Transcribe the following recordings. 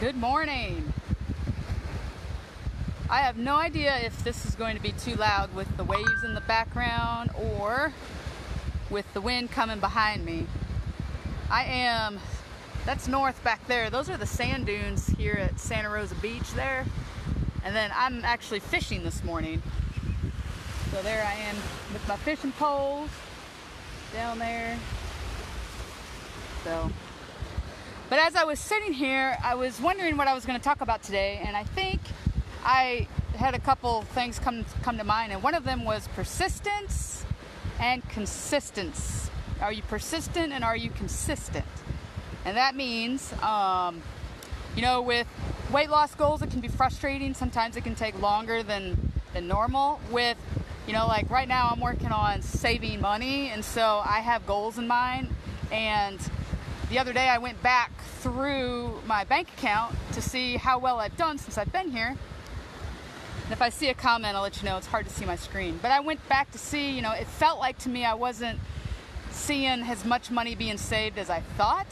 Good morning. I have no idea if this is going to be too loud with the waves in the background or with the wind coming behind me. That's north back there. Those are the sand dunes here at Santa Rosa Beach there. And then I'm actually fishing this morning. So there I am with my fishing poles down there. But as I was sitting here, I was wondering what I was going to talk about today, and I think I had a couple things come to mind, and one of them was persistence and consistency. Are you persistent and are you consistent? And that means, with weight loss goals, it can be frustrating. Sometimes it can take longer than normal. With, like right now I'm working on saving money, and so I have goals in mind. And the other day I went back through my bank account to see how well I've done since I've been here. And if I see a comment, I'll let you know. It's hard to see my screen. But I went back to see, it felt like to me I wasn't seeing as much money being saved as I thought.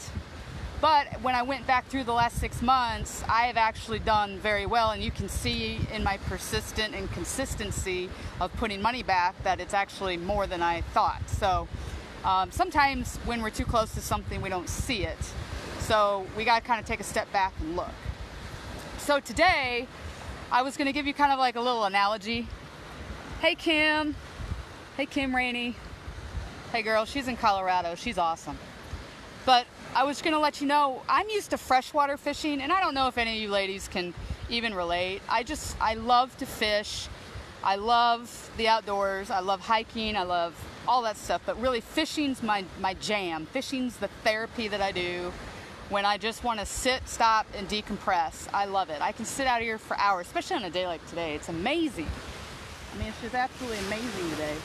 But when I went back through the last 6 months, I have actually done very well. And you can see in my persistent and consistency of putting money back that it's actually more than I thought. So sometimes when we're too close to something, we don't see it. So we got to kind of take a step back and look. So today, I was going to give you kind of like a little analogy. Hey, Kim. Hey, Kim Rainey. Hey, girl. She's in Colorado. She's awesome. But I was going to let you know, I'm used to freshwater fishing, and I don't know if any of you ladies can even relate. I love to fish. I love the outdoors. I love hiking. I love all that stuff. But really, fishing's my jam. Fishing's the therapy that I do when I just want to sit, stop, and decompress. I love it. I can sit out here for hours, especially on a day like today. It's amazing. I mean, it's just absolutely amazing today.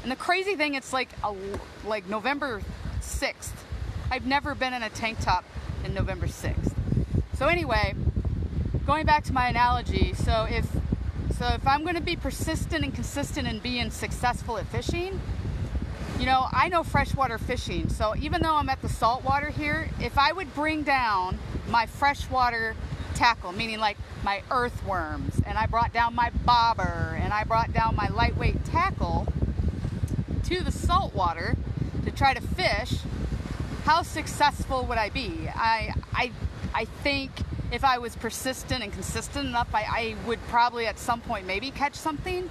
And the crazy thing, it's like November 6th. I've never been in a tank top in November 6th. So anyway, going back to my analogy, so if I'm going to be persistent and consistent in being successful at fishing, I know freshwater fishing. So even though I'm at the saltwater here, if I would bring down my freshwater tackle, meaning like my earthworms, and I brought down my bobber, and I brought down my lightweight tackle to the saltwater to try to fish, how successful would I be? I think if I was persistent and consistent enough, I would probably at some point maybe catch something.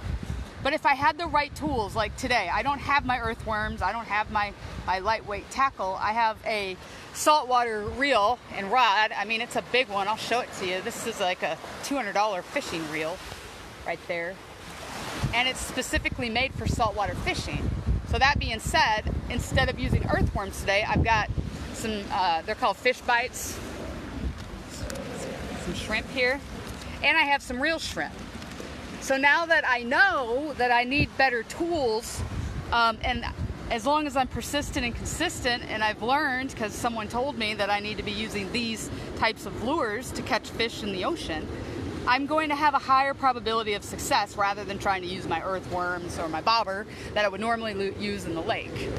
But if I had the right tools, like today, I don't have my earthworms, I don't have my lightweight tackle, I have a saltwater reel and rod. I mean, it's a big one. I'll show it to you. This is like a $200 fishing reel right there. And it's specifically made for saltwater fishing. So that being said, instead of using earthworms today, I've got some, they're called fish bites, some shrimp here, and I have some real shrimp. So now that I know that I need better tools, and as long as I'm persistent and consistent, and I've learned, because someone told me that I need to be using these types of lures to catch fish in the ocean, I'm going to have a higher probability of success rather than trying to use my earthworms or my bobber that I would normally use in the lake.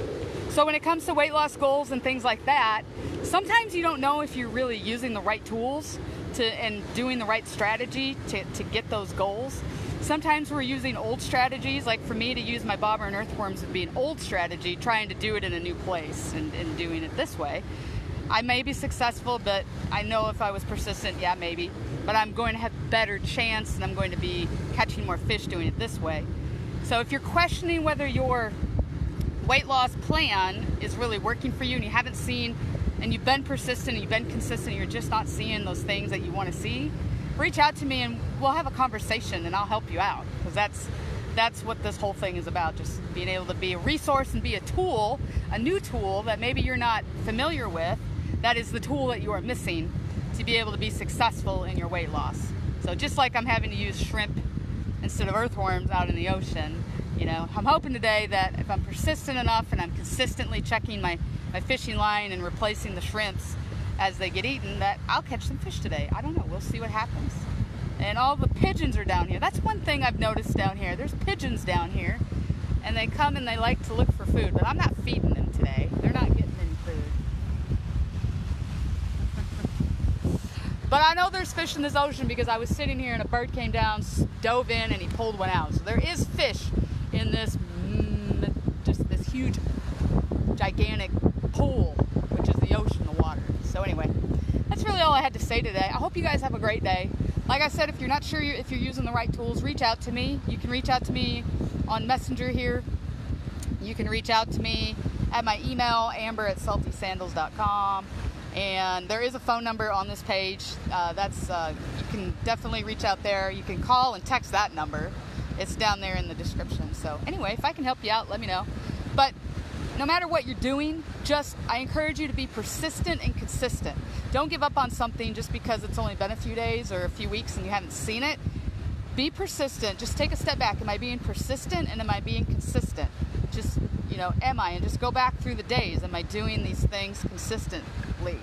So when it comes to weight loss goals and things like that, sometimes you don't know if you're really using the right tools and doing the right strategy to get those goals. Sometimes we're using old strategies, like for me to use my bobber and earthworms would be an old strategy, trying to do it in a new place and doing it this way. I may be successful, but I know if I was persistent, yeah, maybe. But I'm going to have a better chance, and I'm going to be catching more fish doing it this way. So if you're questioning whether your weight loss plan is really working for you, and you haven't seen, and you've been persistent, and you've been consistent, and you're just not seeing those things that you want to see, reach out to me and we'll have a conversation and I'll help you out, because that's what this whole thing is about, just being able to be a resource and be a tool, a new tool that maybe you're not familiar with, that is the tool that you are missing to be able to be successful in your weight loss. So just like I'm having to use shrimp instead of earthworms out in the ocean, I'm hoping today that if I'm persistent enough and I'm consistently checking my fishing line and replacing the shrimps as they get eaten, that I'll catch some fish today. I don't know. We'll see what happens. And all the pigeons are down here. That's one thing I've noticed down here. There's pigeons down here, and they come and they like to look for food, but I'm not feeding them today. They're not getting any food. But I know there's fish in this ocean because I was sitting here and a bird came down, dove in, and he pulled one out. So there is fish in this, just this huge, gigantic pool, which is the ocean, the water. So anyway, that's really all I had to say today. I hope you guys have a great day. Like I said, if you're not sure if you're using the right tools, reach out to me. You can reach out to me on Messenger here. You can reach out to me at my email, amber@saltysandals.com. And there is a phone number on this page. You can definitely reach out there. You can call and text that number. It's down there in the description. So anyway, if I can help you out, let me know. But no matter what you're doing, I encourage you to be persistent and consistent. Don't give up on something just because it's only been a few days or a few weeks and you haven't seen it. Be persistent. Just take a step back. Am I being persistent and am I being consistent? Just, am I? And just go back through the days. Am I doing these things consistently?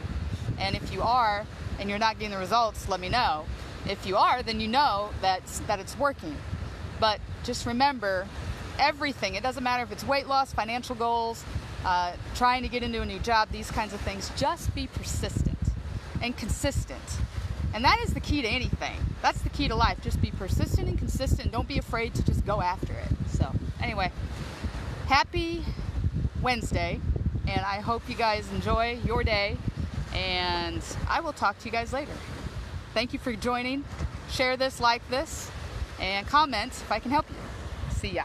And if you are, and you're not getting the results, let me know. If you are, then you know that it's working. But just remember, everything, it doesn't matter if it's weight loss, financial goals, trying to get into a new job, these kinds of things, just be persistent and consistent. And that is the key to anything. That's the key to life. Just be persistent and consistent. Don't be afraid to just go after it. So anyway, happy Wednesday, and I hope you guys enjoy your day, and I will talk to you guys later. Thank you for joining. Share this, like this, and comment if I can help you. See ya.